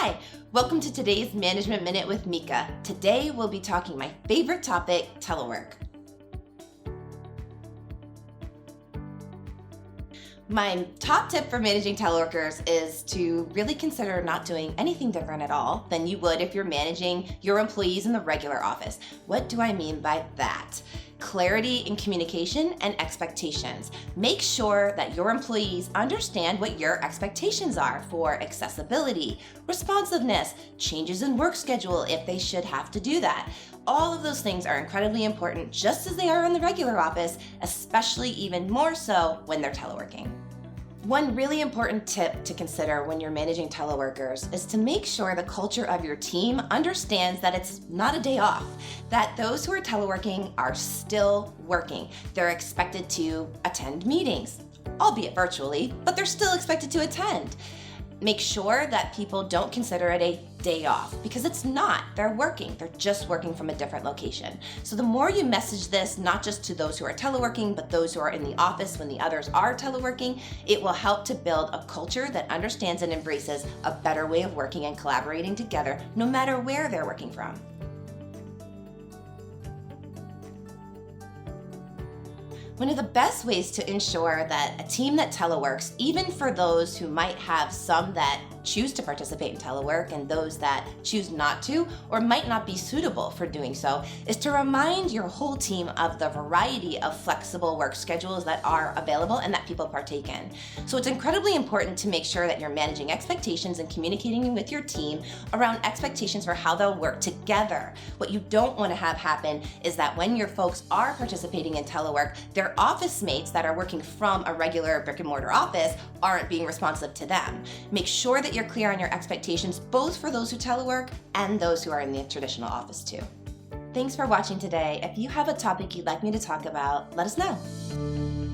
Hi, welcome to today's Management Minute with Mika. Today we'll be talking my favorite topic, telework. My top tip for managing teleworkers is to really consider not doing anything different at all than you would if you're managing your employees in the regular office. What do I mean by that? Clarity in communication and expectations. Make sure that your employees understand what your expectations are for accessibility, responsiveness, changes in work schedule if they should have to do that. All of those things are incredibly important, just as they are in the regular office, especially even more so when they're teleworking. One really important tip to consider when you're managing teleworkers is to make sure the culture of your team understands that it's not a day off, that those who are teleworking are still working. They're expected to attend meetings, albeit virtually, but they're still expected to attend. Make sure that people don't consider it a day off, because it's not. They're working. They're just working from a different location. So the more you message this, not just to those who are teleworking, but those who are in the office when the others are teleworking, it will help to build a culture that understands and embraces a better way of working and collaborating together, no matter where they're working from. One of the best ways to ensure that a team that teleworks, even for those who might have some that choose to participate in telework and those that choose not to or might not be suitable for doing so, is to remind your whole team of the variety of flexible work schedules that are available and that people partake in. So it's incredibly important to make sure that you're managing expectations and communicating with your team around expectations for how they'll work together. What you don't want to have happen is that when your folks are participating in telework, their office mates that are working from a regular brick and mortar office aren't being responsive to them. Make sure that you're clear on your expectations, both for those who telework and those who are in the traditional office too. Thanks for watching today. If you have a topic you'd like me to talk about, let us know.